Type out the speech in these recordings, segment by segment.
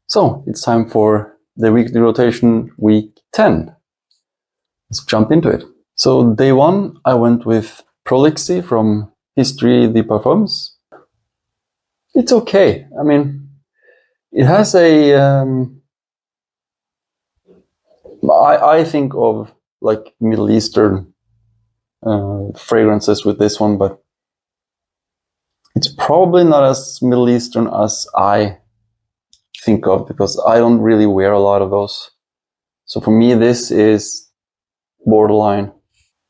So it's time for the weekly rotation, week 10. Let's jump into it. So day 1, I went with Prolixe from Histories, the Parfums. It's okay. I mean, it has a... I think of like Middle Eastern fragrances with this one, but it's probably not as Middle Eastern as I think of, because I don't really wear a lot of those. So for me, this is borderline.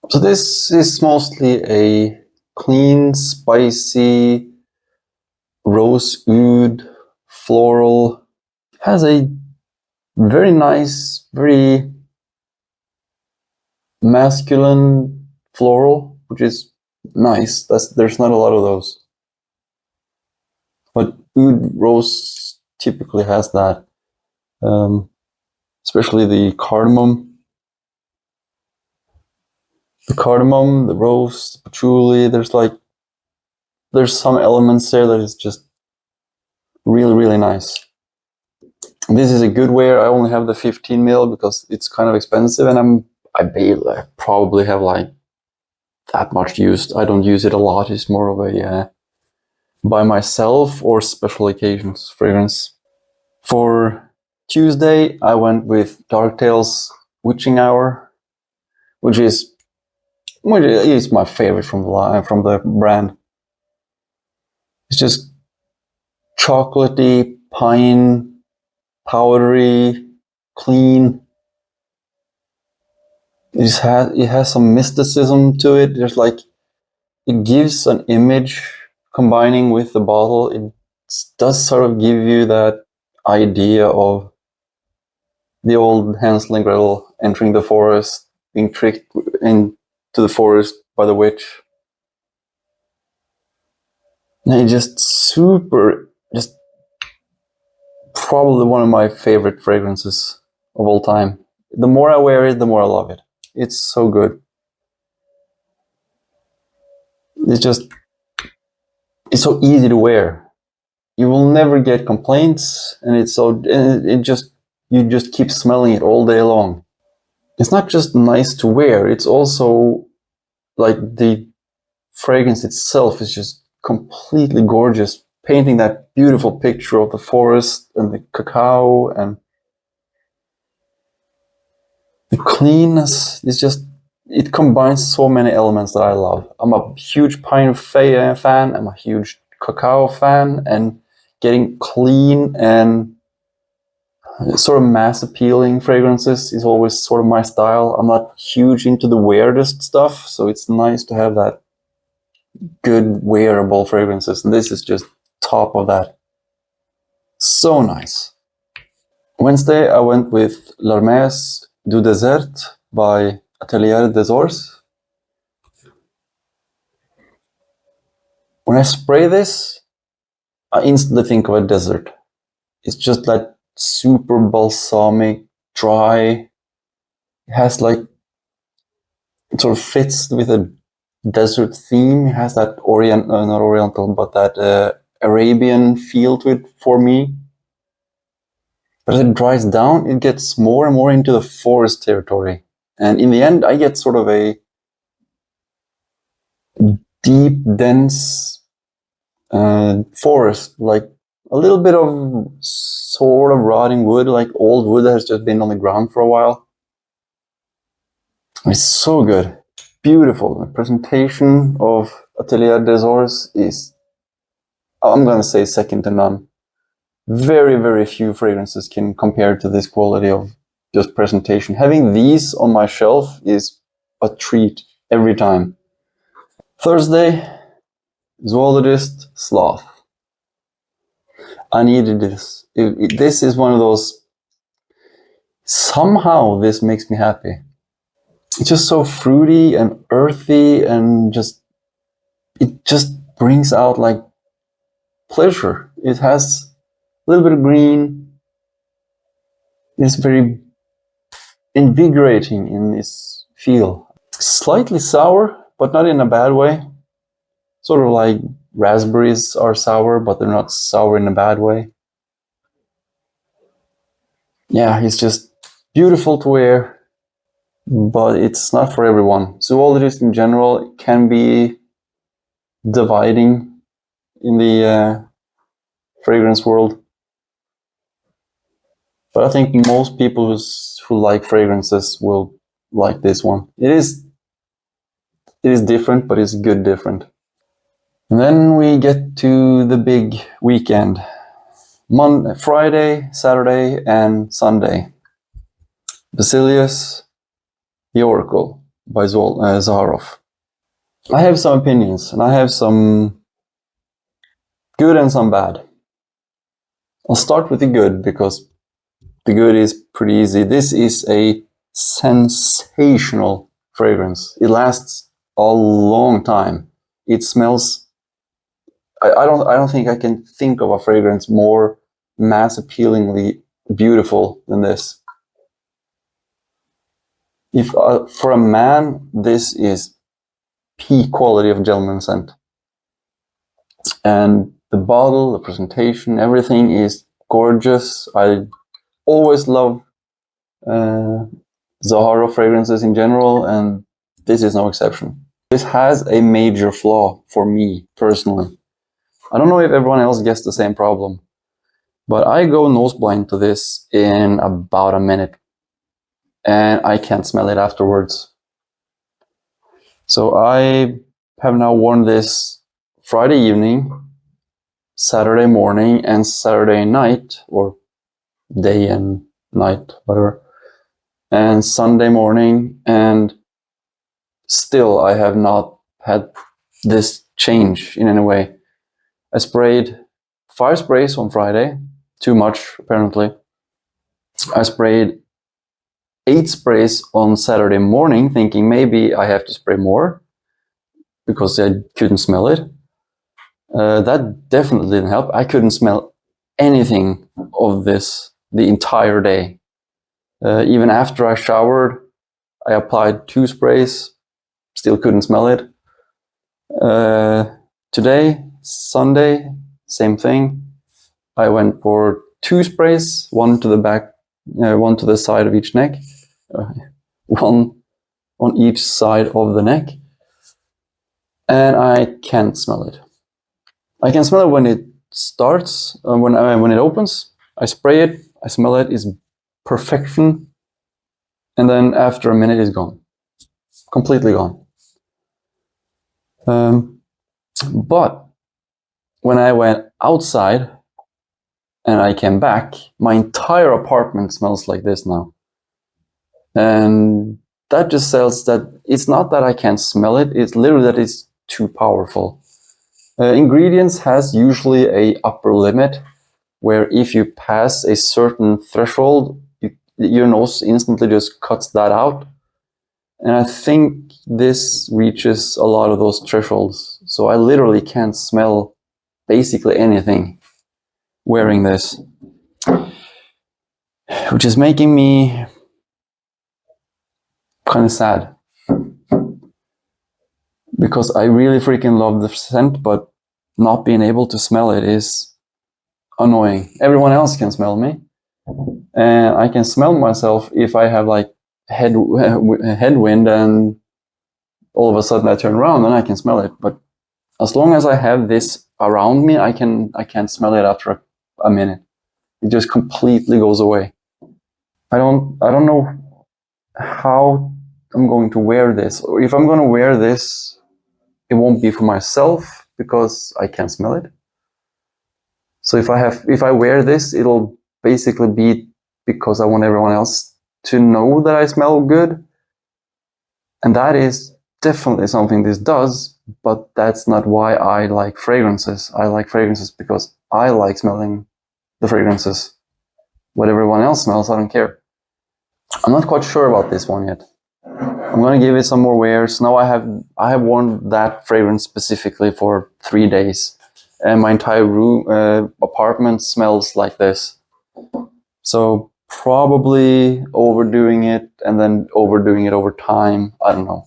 So this is mostly a clean, spicy, rose oud, floral. Has a very nice, very masculine floral, which is nice. There's not a lot of those. But oud rose typically has that, especially the cardamom. The cardamom, the rose, the patchouli, there's some elements there that is just really, really nice. This is a good wear. I only have the 15 ml because it's kind of expensive, and I probably have like that much used. I don't use it a lot. It's more of a by myself or special occasions fragrance. For Tuesday, I went with Darktail's Witching Hour, which is my favorite from the brand. It's just chocolatey, pine, powdery, clean. It has some mysticism to it. There's like, it gives an image combining with the bottle. It does sort of give you that idea of the old Hansel and Gretel entering the forest, being tricked into the forest by the witch. And it's just probably one of my favorite fragrances of all time. The more I wear it, the more I love it. It's so good. It's so easy to wear. You will never get complaints, and you just keep smelling it all day long. It's not just nice to wear, it's also like the fragrance itself is just completely gorgeous, painting that beautiful picture of the forest and the cacao, and the cleanness is just, it combines so many elements that I love. I'm a huge pine fan, I'm a huge cacao fan, and getting clean and sort of mass appealing fragrances is always sort of my style. I'm not huge into the weirdest stuff, so it's nice to have that good wearable fragrances, and this is just top of that. So nice. Wednesday I went with Larmes du Désert by Atelier Désert. When I spray this, I instantly think of a desert. It's just that super balsamic, dry. It has like, it sort of fits with a desert theme. It has that not oriental, but that Arabian feel to it for me. But as it dries down, it gets more and more into the forest territory. And in the end, I get sort of a deep, dense forest, like a little bit of sort of rotting wood, like old wood that has just been on the ground for a while. It's so good. Beautiful. The presentation of Atelier Désert is, I'm going to say, second to none. Very, very few fragrances can compare to this quality of just presentation. Having these on my shelf is a treat every time. Thursday, Zoologist, Sloth. I needed this. This is one of those, somehow this makes me happy. It's just so fruity and earthy, and it just brings out like pleasure. It has a little bit of green. It's very invigorating in its feel. Slightly sour, but not in a bad way. Sort of like raspberries are sour, but they're not sour in a bad way. yeah, it's just beautiful to wear, but it's not for everyone. Zoologists in general can be dividing in the fragrance world. But I think most people who like fragrances will like this one. It is different, but it's good different. And then we get to the big weekend. Friday, Saturday, and Sunday. Basileus, The Oracle by Zaharoff. I have some opinions, and I have some good and some bad. I'll start with the good, because the good is pretty easy. This is a sensational fragrance. It lasts a long time. It smells... I don't think I can think of a fragrance more mass appealingly beautiful than this. If for a man, this is peak quality of gentleman scent. And the bottle, the presentation, everything is gorgeous. I always love Zaharoff fragrances in general, and this is no exception. This has a major flaw for me personally. I don't know if everyone else gets the same problem, but I go nose blind to this in about a minute, and I can't smell it afterwards. So I have now worn this Friday evening, Saturday morning, and Saturday night, or day and night, whatever, and Sunday morning, and still I have not had this change in any way. I sprayed 5 sprays on Friday, too much apparently. I sprayed 8 sprays on Saturday morning, thinking maybe I have to spray more because I couldn't smell it. That definitely didn't help. I couldn't smell anything of this the entire day. Even after I showered, I applied 2 sprays, still couldn't smell it. Today, Sunday, same thing. I went for 2 sprays, one to the back, one to the side of each neck, one on each side of the neck, and I can't smell it. I can smell it when it starts, when it opens. I spray it, I smell it, it's perfection, and then after a minute it's gone, completely gone. But when I went outside and I came back, my entire apartment smells like this now. And that just says that it's not that I can't smell it, it's literally that it's too powerful. Ingredients has usually a upper limit where if you pass a certain threshold, your nose instantly just cuts that out. And I think this reaches a lot of those thresholds. So I literally can't smell basically anything wearing this, which is making me kind of sad, because I really freaking love the scent, but not being able to smell it is annoying. Everyone else can smell me, and I can smell myself if I have like headwind and all of a sudden I turn around and I can smell it. But as long as I have this around me, I can't smell it after a minute. It just completely goes away. I don't know how I'm going to wear this, or if I'm going to wear this, it won't be for myself because I can't smell it. So if I wear this, it'll basically be because I want everyone else to know that I smell good. And that is definitely something this does, but that's not why I like fragrances. I like fragrances because I like smelling the fragrances. What everyone else smells, I don't care. I'm not quite sure about this one yet. I'm going to give it some more wears. Now I have worn that fragrance specifically for 3 days, and my entire room, apartment smells like this. So probably overdoing it and then overdoing it over time. I don't know.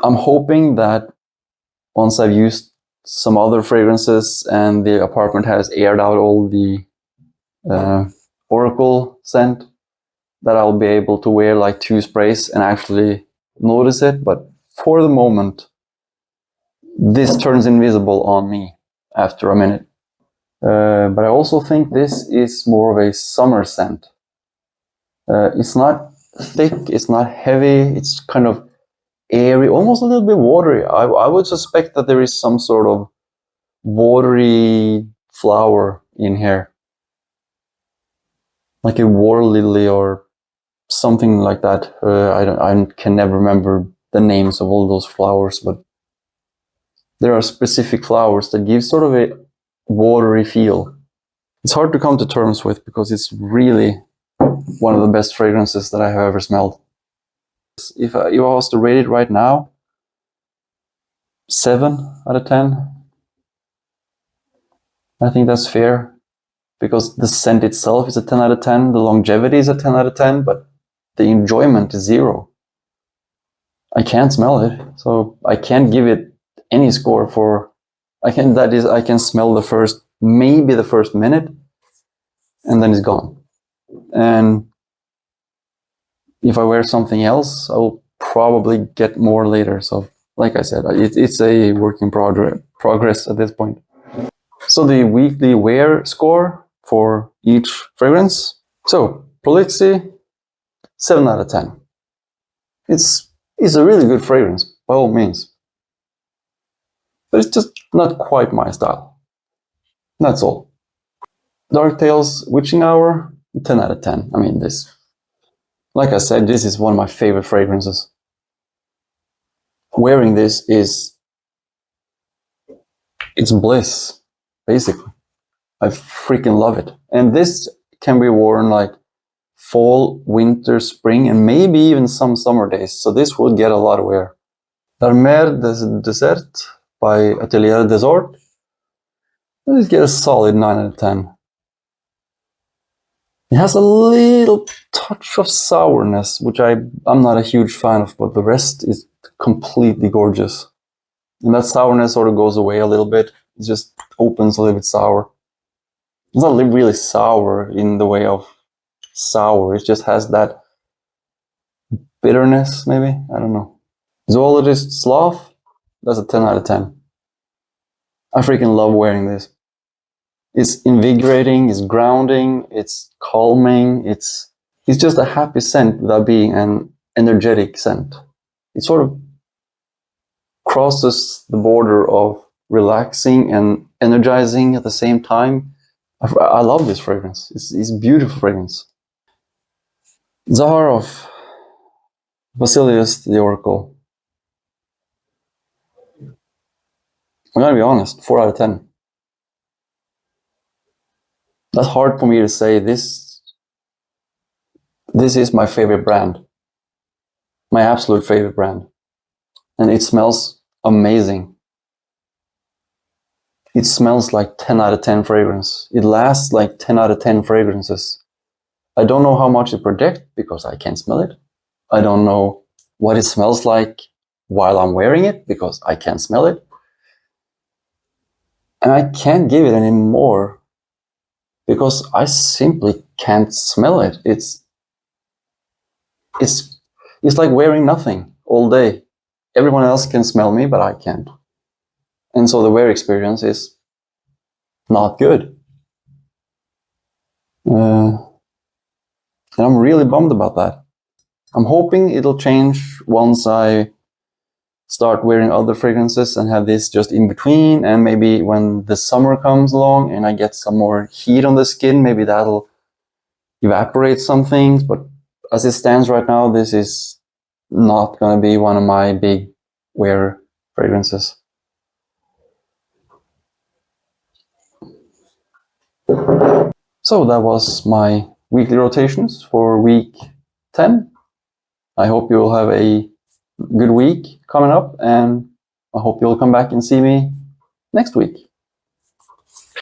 I'm hoping that once I've used some other fragrances and the apartment has aired out all the Oracle scent that I'll be able to wear like 2 sprays and actually notice it. But for the moment, this turns invisible on me after a minute. But I also think this is more of a summer scent. It's not thick, it's not heavy, it's kind of airy, almost a little bit watery. I would suspect that there is some sort of watery flower in here, like a water lily or something like that. I can never remember the names of all those flowers, but there are specific flowers that give sort of a watery feel. It's hard to come to terms with because it's really one of the best fragrances that I have ever smelled. If I was to rate it right now, 7 out of 10. I think that's fair because the scent itself is a 10 out of 10, the longevity is a 10 out of 10, but the enjoyment is 0. I can't smell it, so I can't give it any score for... I can smell maybe the first minute, and then it's gone. And if I wear something else, I will probably get more later. So, like I said, it's a work in progress at this point. So the weekly wear score for each fragrance. So, Prolixe, 7 out of 10. It's a really good fragrance, by all means. But it's just not quite my style. That's all. Dark Tales Witching Hour, 10 out of 10. I mean, this, like I said, this is one of my favorite fragrances. Wearing this it's bliss, basically. I freaking love it. And this can be worn like fall, winter, spring, and maybe even some summer days. So this will get a lot of wear. Larmes Désert by Atelier Désert. Let's get a solid 9 out of 10. It has a little touch of sourness, which I'm not a huge fan of, but the rest is completely gorgeous. And that sourness sort of goes away a little bit. It just opens a little bit sour. It's not really sour in the way of sour. It just has that bitterness, maybe? I don't know. Zoologist Sloth, that's a 10 out of 10. I freaking love wearing this. It's invigorating, it's grounding, it's calming, it's just a happy scent without being an energetic scent. It sort of crosses the border of relaxing and energizing at the same time. I love this fragrance. It's a beautiful fragrance. Zaharoff, Basileus the Oracle. I'm gonna be honest, 4 out of 10. That's hard for me to say. This is my favorite brand. My absolute favorite brand. And it smells amazing. It smells like 10 out of 10 fragrance. It lasts like 10 out of 10 fragrances. I don't know how much it protects because I can't smell it. I don't know what it smells like while I'm wearing it because I can't smell it. And I can't give it any more because I simply can't smell it. It's like wearing nothing all day. Everyone else can smell me, but I can't. And so the wear experience is not good. And I'm really bummed about that. I'm hoping it'll change once I start wearing other fragrances and have this just in between, and maybe when the summer comes along and I get some more heat on the skin, maybe that'll evaporate some things. But as it stands right now, this is not going to be one of my big wear fragrances. So that was my weekly rotations for week 10. I hope you will have a good week coming up, and I hope you'll come back and see me next week.